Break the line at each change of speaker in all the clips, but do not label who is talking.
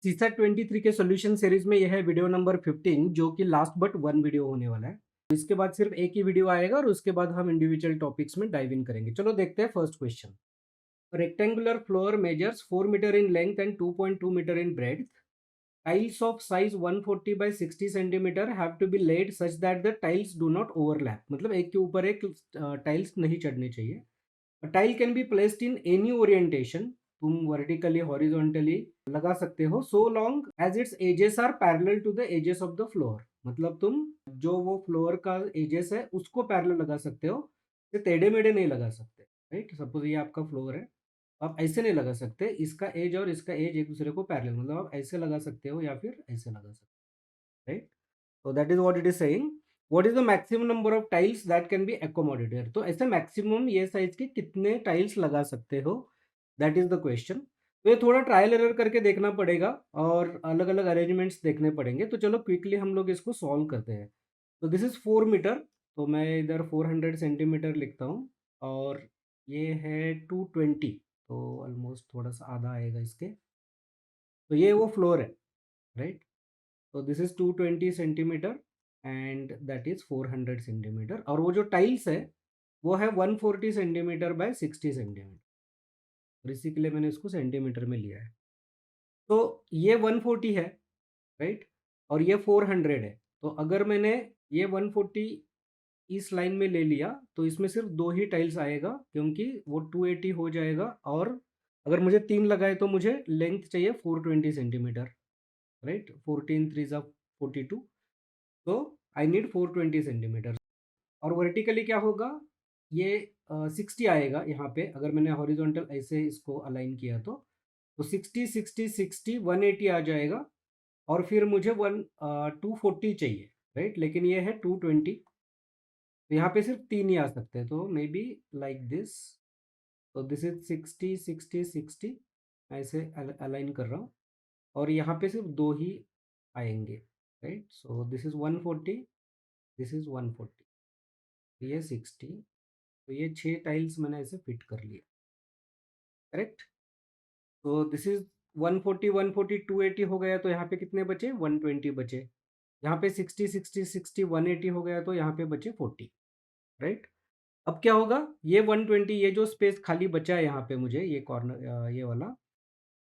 CSAT 23 के solution series में यह है वीडियो नंबर 15 जो कि लास्ट बट वन वीडियो होने वाला है। इसके बाद सिर्फ एक ही वीडियो आएगा और उसके बाद हम इंडिविजुअल टॉपिक्स में डाइव इन करेंगे। चलो देखते हैं first question. Rectangular floor measures 4 meter in length and 2.2 meter in breadth. Tiles of size 140 by 60 centimeter have to be laid such that the tiles do not overlap. मतलब एक के ऊपर एक टाइल्स नहीं चढ़नी चाहिए. A tile can be placed in any orientation. तुम vertically horizontally लगा सकते हो so long as its edges are parallel to the edges of the floor. मतलब तुम जो वो फ्लोर का एजेस है उसको पैरेलल लगा सकते हो, ये टेढ़े मेढ़े नहीं लगा सकते. राइट, सपोज ये आपका फ्लोर है, आप ऐसे नहीं लगा सकते, इसका एज और इसका एज एक दूसरे को पैरेलल, मतलब आप ऐसे लगा सकते हो या फिर ऐसे लगा सकते हो. Right, so that is what it is saying. What is the maximum number of tiles that can be accommodated? तो ऐसे मैक्सिमम ये साइज के कितने टाइल्स लगा सकते हो, दैट इज द क्वेश्चन. तो ये थोड़ा ट्रायल एरर करके देखना पड़ेगा और अलग अलग अरेंजमेंट्स देखने पड़ेंगे. तो चलो क्विकली हम लोग इसको सॉल्व करते हैं. तो दिस इज 4 मीटर, तो मैं इधर 400 सेंटीमीटर लिखता हूँ और ये है 220, तो ऑलमोस्ट थोड़ा सा आधा आएगा इसके. तो ये वो फ्लोर है. राइट, तो this is 220 centimetre and that is 400 centimetre. और वो जो टाइल्स है वो है 140 सेंटीमीटर बाय 60 सेंटीमीटर, और इसी के लिए मैंने इसको सेंटीमीटर में लिया है. तो ये 140 है. राइट, और ये 400 है. तो अगर मैंने ये 140 इस लाइन में ले लिया तो इसमें सिर्फ दो ही टाइल्स आएगा, क्योंकि वो 280 हो जाएगा. और अगर मुझे तीन लगाए तो मुझे लेंथ चाहिए 420 सेंटीमीटर. राइट, 14 3 जा 42, तो आई नीड 420 सेंटीमीटर. और वर्टिकली क्या होगा, ये 60 आएगा यहाँ पे. अगर मैंने हॉरिजॉन्टल ऐसे इसको अलाइन किया तो 60 60 60 180 आ जाएगा. और फिर मुझे 240 चाहिए. राइट, लेकिन ये है 220, तो यहाँ पे सिर्फ तीन ही आ सकते हैं. तो मे बी लाइक दिस. तो दिस इज 60 60 60, मैं ऐसे अलाइन कर रहा हूँ और यहाँ पे सिर्फ दो ही आएंगे. Right, so this is 140, this is 140, ये 60. तो ये 6 टाइल्स मैंने ऐसे फिट कर लिए. करेक्ट, तो दिस इज 140 140 280 हो गया, तो यहाँ पे कितने बचे, 120 बचे. यहाँ पे 60 60 60 180 हो गया, तो यहाँ पे बचे 40. राइट, अब क्या होगा, ये 120, ये जो स्पेस खाली बचा है यहाँ पे मुझे, ये कॉर्नर ये वाला,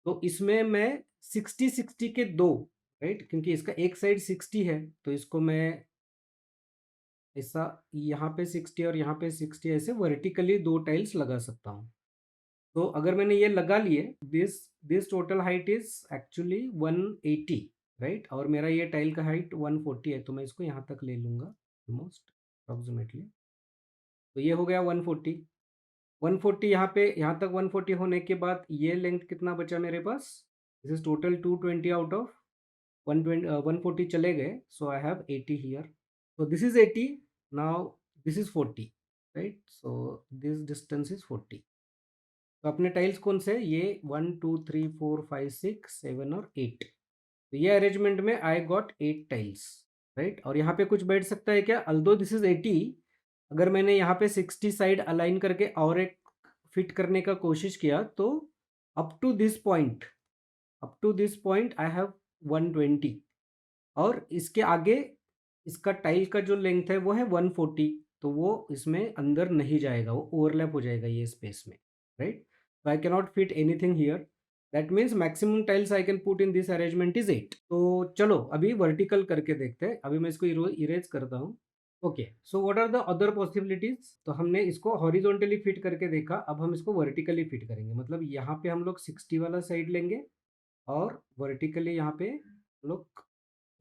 तो इसमें मैं 60 60 के दो, राइट, क्योंकि इसका एक साइड 60 है, तो इसको मैं ऐसा यहाँ पे 60 और यहाँ पे 60 ऐसे वर्टिकली दो टाइल्स लगा सकता हूँ. तो अगर मैंने ये लगा लिए, this this total height is actually 180. Right, और मेरा ये टाइल का हाइट 140 है, तो मैं इसको यहाँ तक ले लूँगा ऑलमोस्ट अप्रोक्सीमेटली. तो ये हो गया 140. 140 यहाँ पे, यहाँ तक 140 होने के बाद ये लेंथ कितना बचा मेरे पास, this is total 220 out of 120. 140 चले गए, so I have 80 here. So this is 80. Now this is 40. Right, so this distance is 40. तो अपने टाइल्स कौन से, ये 1 2 3 4 5 6 7 और 8. तो ये अरेंजमेंट में आई गॉट 8 टाइल्स. राइट, और यहाँ पे कुछ बैठ सकता है क्या, अल्दो दिस इज 80, अगर मैंने यहाँ पे 60 साइड अलाइन करके और एक फिट करने का कोशिश किया, तो up to this point, up to this point I have 120. और इसके आगे इसका टाइल का जो लेंथ है वो है 140, तो वो इसमें अंदर नहीं जाएगा, वो ओवरलैप हो जाएगा ये स्पेस में. Right, so I cannot fit anything here. That means maximum tiles I can put in this arrangement is 8. तो चलो अभी वर्टिकल करके देखते हैं. अभी मैं इसको इरेज करता हूँ. Okay, so what are the other possibilities. तो हमने इसको हॉरिजॉन्टली फिट करके देखा, अब हम इसको वर्टिकली फिट करेंगे. मतलब यहाँ पे हम लोग 60 वाला साइड लेंगे और वर्टिकली यहाँ पे हम लोग,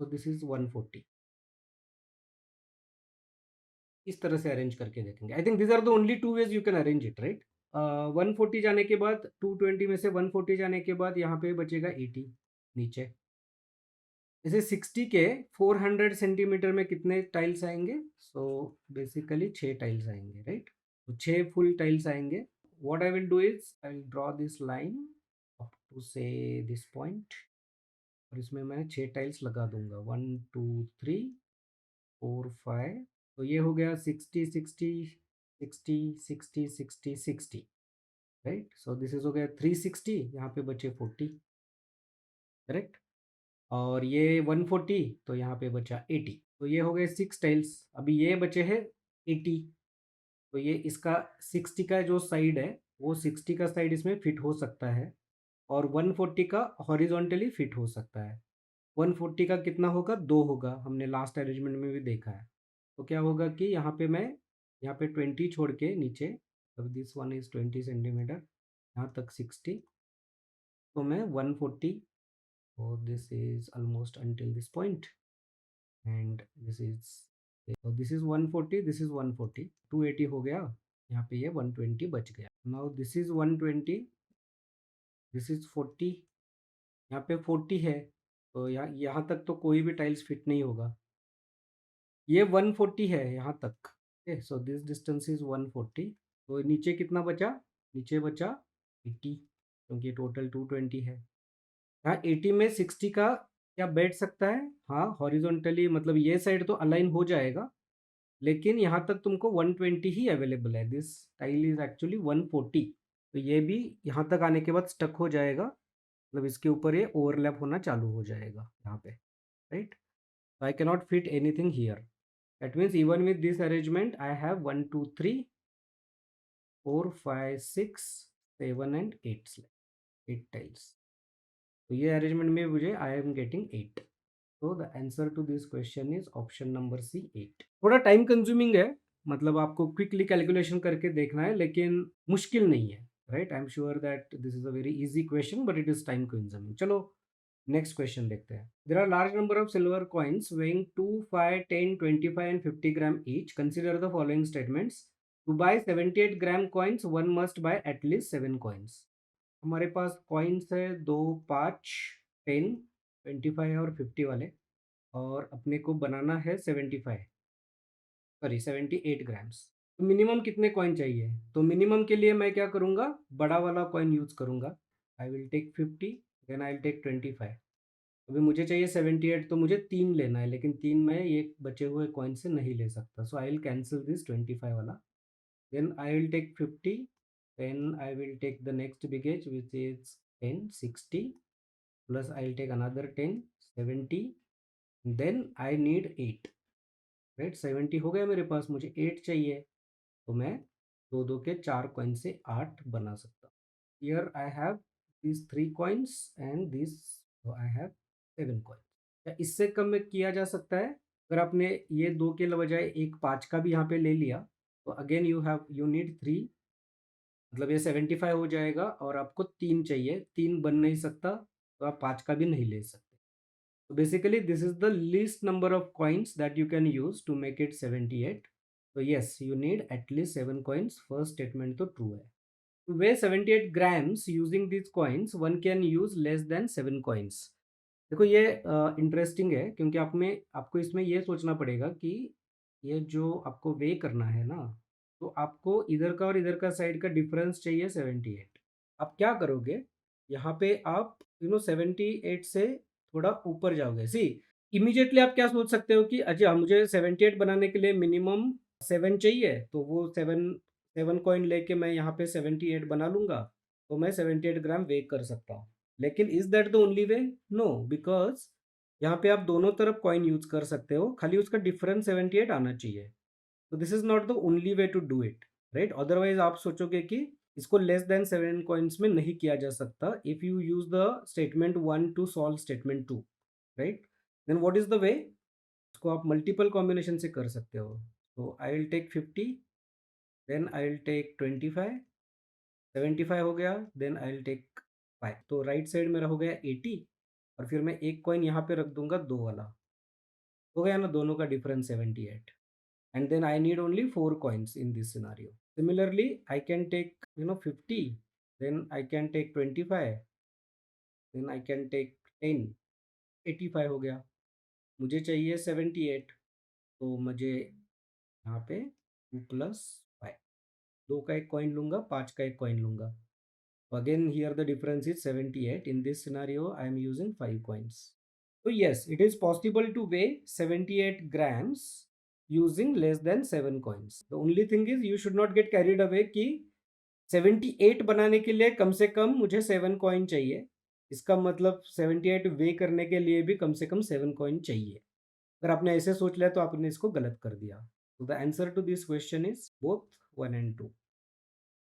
तो दिस इज 140, इस तरह से अरेंज करके देखेंगे. I think this are the only two ways you can arrange it. Right, 140 जाने के बाद, 220 में से 140 जाने के बाद यहाँ पे बचेगा 80 नीचे. जैसे 60 के 400 सेंटीमीटर में कितने टाइल्स आएंगे, सो बेसिकली 6 टाइल्स आएंगे. राइट, तो 6 फुल टाइल्स आएंगे. What I will do is I will draw this line up to say this point, और इसमें मैं 6 टाइल्स लगा दूंगा, 1 2 3 4 5. तो ये हो गया 60 60 60 60 60 60. राइट, सो दिस इज हो गया 360, यहाँ पे बचे 40. करेक्ट, और ये 140, तो यहाँ पे बचा 80। तो ये हो गए 6 टाइल्स। अभी ये बचे हैं 80। तो ये इसका 60 का जो साइड है, वो 60 का साइड इसमें फिट हो सकता है, और 140 का हॉरिजॉन्टली फिट हो सकता है। 140 का कितना होगा? 2 होगा, हमने लास्ट अरेंजमेंट में भी देखा है। तो क्या होगा कि यहाँ पे मैं यहाँ पे 20 छोड़ के नीचे, अब दिस वन इज 20 सेंटीमीटर, यहाँ तक 60, तो मैं 140, और this is almost until this point, and this is, तो दिस इज 140, दिस इज 140, 280 हो गया। यहाँ पे ये 120 बच गया। Now this is 120, this is 40, यहाँ पे 40 है, तो यहाँ यहाँ तक तो कोई भी टाइल्स फिट नहीं होगा। ये 140 है यहाँ तक। Okay, so this distance is 140। तो नीचे कितना बचा? नीचे बचा 80, क्योंकि टोटल 220 है। यहाँ 80 में 60 का क्या बैठ सकता है? हाँ, हॉरिजॉन्टली, मतलब ये साइड तो अलाइन हो जाएगा, लेकिन यहाँ तक तुमको 120 ही अवेलेबल है। दिस टाइल इज एक्चुअली 140, तो ये भी यहाँ तक आने के बाद स्टक हो जाएगा, मतलब इसके ऊपर ये ओवरलैप होना चालू हो जाएगा यहाँ पे, right? So I cannot fit anything here. That means even with this arrangement, I have 1, 2, 3, 4, 5, 6, 7 and 8 8 tiles. तो ये अरेंजमेंट में मुझे I am getting 8. So the answer to this question is option number C, 8. थोड़ा time consuming है, मतलब आपको quickly calculation करके देखना है, लेकिन मुश्किल नहीं है, right? I am sure that this is a very easy question, but it is time consuming. चलो नेक्स्ट क्वेश्चन देखते हैं। There are large number of silver coins weighing 2, 5, 10, 25 and 50 gram each. Consider the following statements. To buy 78 gram coins one must buy at least 7 coins. हमारे पास coins है 2, 5, 10, 25 और 50 वाले, और अपने को बनाना है 78 ग्राम्स। तो मिनिमम कितने कॉइन चाहिए? तो मिनिमम के लिए मैं क्या करूँगा? बड़ा वाला कॉइन यूज करूँगा। I will take 50, then I will take 25। अभी मुझे चाहिए 78, तो मुझे 3 लेना है, लेकिन 3 मैं ये बचे हुए कॉइन से नहीं ले सकता। So I will cancel this 25 वाला, then I will take 50, then I will take the next biggest which is 10, 60, plus I will take another 10, 70, then I need 8, right? 70 हो गया मेरे पास, मुझे 8 चाहिए, तो मैं 2 2 के 4 कॉइन से 8 बना सकता हूँ। Here I have these 3 coins and this, so I have 7 coins। क्या इससे कम में किया जा सकता है? अगर आपने ये 2 के बजाय एक 5 का भी यहाँ पे ले लिया, तो अगेन यू नीड 3, मतलब ये 75 हो जाएगा, और आपको 3 चाहिए, 3 बन नहीं सकता, तो आप 5 का भी नहीं ले सकते। So basically this is the least number of coins that you can use to make it 78. So yes, you need at least 7 coins. First statement तो true है। To weigh 78 grams using these coins, one can use less than 7 coins। देखो ये interesting है, क्योंकि आपको इसमें ये सोचना पड़ेगा कि ये जो आपको वे करना है ना, तो आपको इधर का और इधर का साइड का डिफरेंस चाहिए 78। आप क्या करोगे? यहाँ पे आप 78 से थोड़ा ऊपर जाओगे। सी, इमीडिएटली आप क्या सोच सकते हो कि अच्छा मुझे 78 बनाने के लिए मिनिमम 7 चाहिए, तो वो 7 कॉइन लेके मैं यहाँ पे 78 बना लूंगा, तो मैं 78 ग्राम वे कर सकता हूँ। लेकिन is that the only way? No, because यहाँ पे आप दोनों तरफ कॉइन यूज कर सकते हो, खाली उसका डिफरेंस 78 आना चाहिए। तो this is not the only way to do it, right? Otherwise आप सोचोगे कि इसको लेस देन 7 कॉइन्स में नहीं किया जा सकता, if you use the statement 1 to solve statement 2, right? Then what is the way? इसको आप मल्टीपल कॉम्बिनेशन से कर सकते हो। तो I will take 50, then I will take 25, 75 हो गया, देन आई विल टेक 5। तो राइट साइड मेरा हो गया 80, और फिर मैं एक कॉइन यहाँ पे रख दूंगा 2 वाला, हो गया ना दोनों का difference 78। And then I need only 4 coins in this scenario. Similarly I can take 50, then I can take 25, then I can take 10, 85 हो गया। मुझे चाहिए 78, तो मुझे यहाँ पे 2 प्लस 5, 2 का एक कॉइन लूंगा, 5 का एक कॉइन लूंगा। Again here the difference is 78. In this scenario I am using 5 coins. So yes, it is possible to weigh 78 grams using less than 7 coins. The only thing is you should not get carried away कि 78 बनाने के लिए कम से कम मुझे 7 coin चाहिए, इसका मतलब 78 वे करने के लिए भी कम से कम 7 कॉइन चाहिए। अगर आपने ऐसे सोच लिया तो आपने इसको गलत कर दिया। तो the answer to this question is both 1 and 2।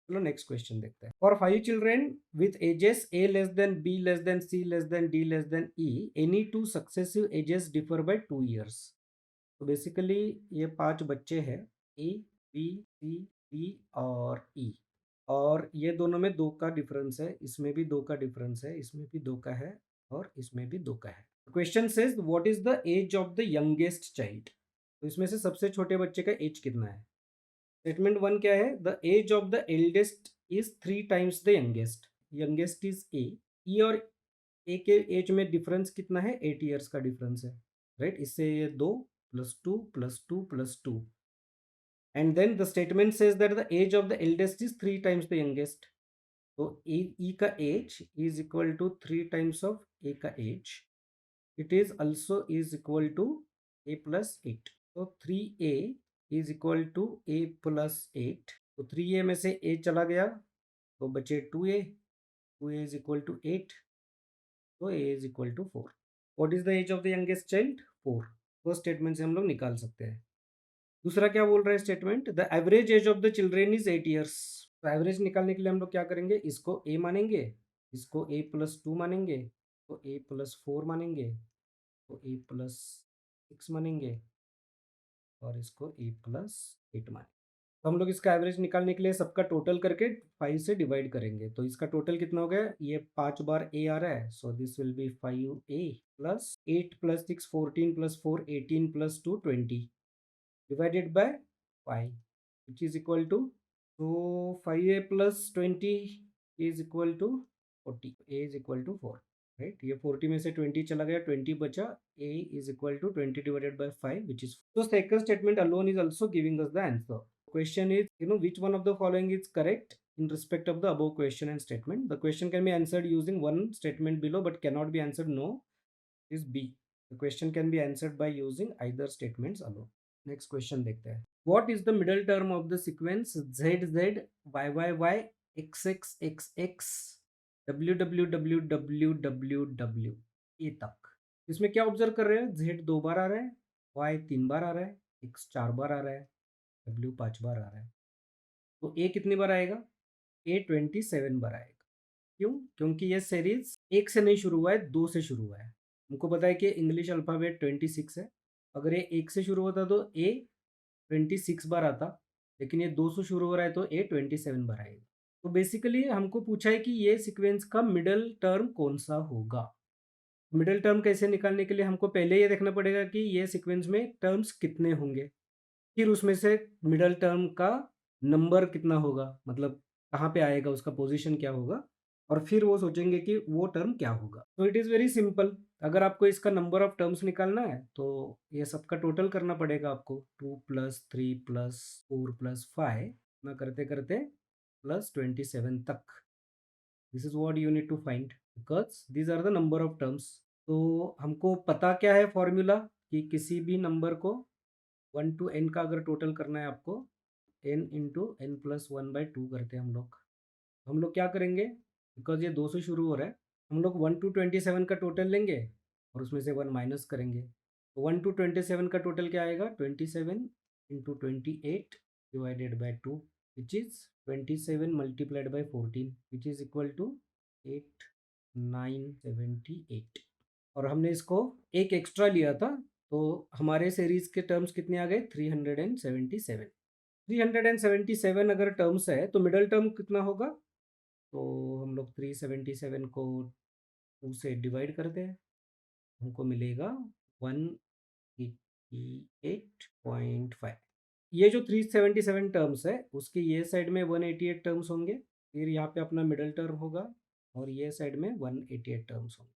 चलो नेक्स्ट क्वेश्चन देखते हैं। For 5 children with ages A less than B less than C less than D less than E, any two successive ages differ by 2 years. तो basically ये 5 बच्चे हैं, ए, B, सी, D और ई, और ये दोनों में 2 का डिफरेंस है, इसमें भी 2 का डिफरेंस है, इसमें भी 2 का है और इसमें भी 2 का है। Question says what is the age of the youngest child. तो इसमें से सबसे छोटे बच्चे का एज कितना है। स्टेटमेंट 1 क्या है, the age of the eldest is 3 times the youngest. Youngest is A, E और ए के एज में डिफरेंस कितना है, 8 ईयर्स का डिफरेंस है, राइट। इससे ये 2 plus 2 plus 2 plus 2, and then the statement says that the age of the eldest is 3 times the youngest. तो ई का age is equal to 3 times of A का age, it is also is equal to a plus 8। तो 3a is equal to a plus 8। तो 3a में से a चला गया तो बचे 2a, 2a is equal to 8, तो a is equal to 4। What is the age of the youngest child? 4। तो स्टेटमेंट से हम लोग निकाल सकते हैं। दूसरा क्या बोल रहा है statement, the average age of the children is 8 years. तो एवरेज निकालने के लिए हम लोग क्या करेंगे, इसको a मानेंगे, इसको a प्लस 2 मानेंगे, तो a प्लस 4 मानेंगे, तो a प्लस 6 मानेंगे और इसको a प्लस 8 मानेंगे। तो हम लोग इसका एवरेज निकालने के लिए सबका टोटल करके 5 से डिवाइड करेंगे। तो इसका टोटल कितना हो गया, ये 5 बार a आ रहा है, so this will be 5a plus 8 plus 6 14 plus 4 18 plus 2 20 divided by 5 which is equal to, तो 5a plus 20 is equal to 40, a is equal to 4, right. ये 40 में से 20 चला गया, 20 बचा, a is equal to 20 divided by 5 which is. तो second statement alone is also giving us the answer. Question is, which one of the following is correct in respect of the above question and statement. The question can be answered using one statement below but cannot be answered no, is B। The question can be answered by using either statements alone। Next question देखते हैं। What is the middle term of the sequence ZZ YYY XXXX WWWWW ए तक। इसमें क्या observe कर रहे हैं, Z 2 बार आ रहा है, Y 3 बार आ रहा है, X 4 बार आ रहा है, W 5 बार आ रहा है। तो A कितनी बार आएगा, A 27 बार आएगा। क्यों, क्योंकि ये सीरीज 1 से नहीं शुरू हुआ है, 2 से शुरू हुआ है। हमको पता है कि इंग्लिश अल्फ़ाबेट 26 है, अगर ये 1 से शुरू होता तो A 26 बार आता, लेकिन ये 2 से शुरू हो रहा है तो A 27 बार आएगा। तो बेसिकली हमको पूछा है कि ये सीक्वेंस का मिडल टर्म कौन सा होगा। मिडल टर्म कैसे निकालने के लिए हमको पहले ये देखना पड़ेगा कि ये सीक्वेंस में टर्म्स कितने होंगे, फिर उसमें से मिडल टर्म का नंबर कितना होगा, मतलब कहाँ पे आएगा, उसका पोजीशन क्या होगा, और फिर वो सोचेंगे कि वो टर्म क्या होगा। तो इट इज़ वेरी सिंपल। अगर आपको इसका नंबर ऑफ टर्म्स निकालना है तो ये सबका टोटल करना पड़ेगा आपको, 2 प्लस 3 प्लस 4 प्लस 5 ना करते करते प्लस 27 तक। This is what you need to find because these are the number of terms. तो हमको पता क्या है फॉर्मूला, कि किसी भी नंबर को 1 टू n का अगर टोटल करना है आपको, n इंटू एन प्लस 1/2 करते हैं हम लोग। हम लोग क्या करेंगे, बिकॉज ये 2 से शुरू हो रहा है, हम लोग 1 टू 27 का टोटल लेंगे और उसमें से 1 माइनस करेंगे। तो 1 टू 27 का टोटल क्या आएगा, 27 into 28 divided by 2 which is 27 multiplied by 14 which is equal to 8978। और हमने इसको एक एक्स्ट्रा लिया था, तो हमारे सीरीज के टर्म्स कितने आ गए, 377। 377 अगर टर्म्स है तो मिडल टर्म कितना होगा, तो हम लोग 377 को 2 से डिवाइड करते हैं, हमको मिलेगा 188.5। ये जो 377 टर्म्स है उसकी ये साइड में 188 टर्म्स होंगे, फिर यहाँ पे अपना मिडल टर्म होगा और ये साइड में 188 टर्म्स होंगे,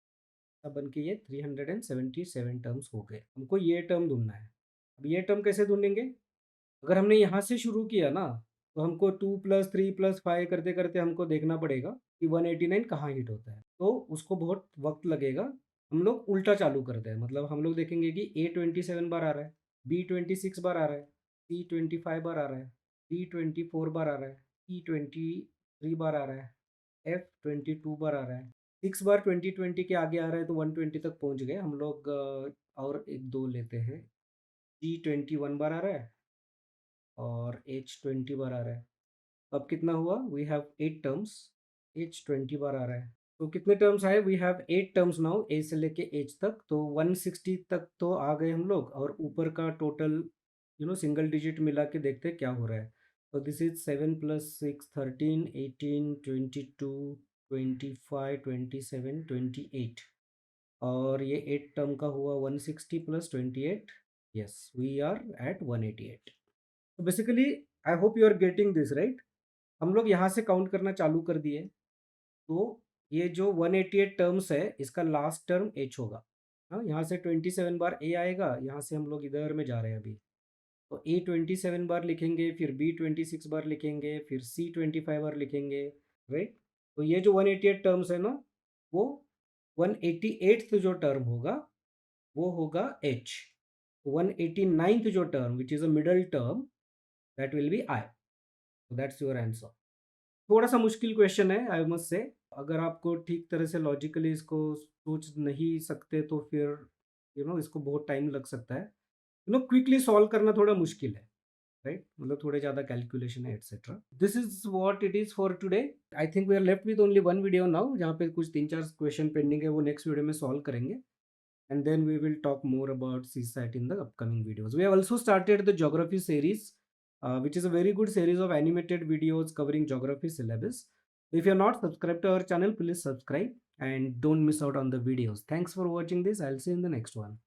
तब बन के ये 377 टर्म्स हो गए। हमको ये टर्म ढूंढना है। अब ये टर्म कैसे ढूंढेंगे, अगर हमने यहाँ से शुरू किया ना तो हमको 2 प्लस 3 प्लस 5 करते करते हमको देखना पड़ेगा कि 189 कहाँ हिट होता है, तो उसको बहुत वक्त लगेगा। हम लोग उल्टा चालू करते हैं, मतलब हम लोग देखेंगे कि A 27 बार आ रहा है, B 26 बार आ रहा है, C 25 बार आ रहा है, D 24 बार आ रहा है, E 23 बार आ रहा है, F 22 बार आ रहा है, 6 बार 2020 के आगे आ रहा है तो 120 तक पहुंच गए हम लोग। और एक दो लेते हैं। G20 1 बार आ रहा है और H20 बार आ रहा है। अब कितना हुआ? We have 8 terms. H20 बार आ रहा है तो कितने टर्म्स आए? We have 8 terms now, A से लेके एच तक, तो 160 तक तो आ गए हम लोग। और ऊपर का टोटल सिंगल डिजिट मिला के देखते हैं क्या हो रहा है। तो दिस इज 7 + 6 13 18 22 25 27 28। और ये 8 टर्म का हुआ 160 + 28। Yes, we are at 188। तो basically I hope you are getting this right. हम लोग यहाँ से काउंट करना चालू कर दिए। तो ये जो 188 टर्म्स है इसका लास्ट टर्म एच होगा। हाँ, यहाँ से 27 बार ए आएगा, यहाँ से हम लोग इधर में जा रहे हैं अभी। तो ए 27 बार लिखेंगे, फिर बी 26 बार लिखेंगे, फिर सी 25 बार लिखेंगे, राइट। तो ये जो 188 टर्म्स है ना, वो 188th जो टर्म होगा वो होगा एच। 189th जो term which is a middle term, that will be I. That's your answer. थोड़ा सा मुश्किल क्वेश्चन है आई मस्ट से। अगर आपको ठीक तरह से लॉजिकली इसको सोच नहीं सकते तो फिर इसको बहुत टाइम लग सकता है। क्विकली सॉल्व करना थोड़ा मुश्किल है, राइट। मतलब थोड़े ज़्यादा कैलकुलेशन है etcetera. This is what it is for today. I think we are left with only one video now, जहाँ पे कुछ 3-4 क्वेश्चन पेंडिंग है, वो नेक्स्ट वीडियो में सॉल्व करेंगे। And then we will talk more about CSAT in the upcoming videos. We have also started the geography series, which is a very good series of animated videos covering geography syllabus. If you're not subscribed to our channel, please subscribe and don't miss out on the videos. Thanks for watching this. I'll see you in the next one.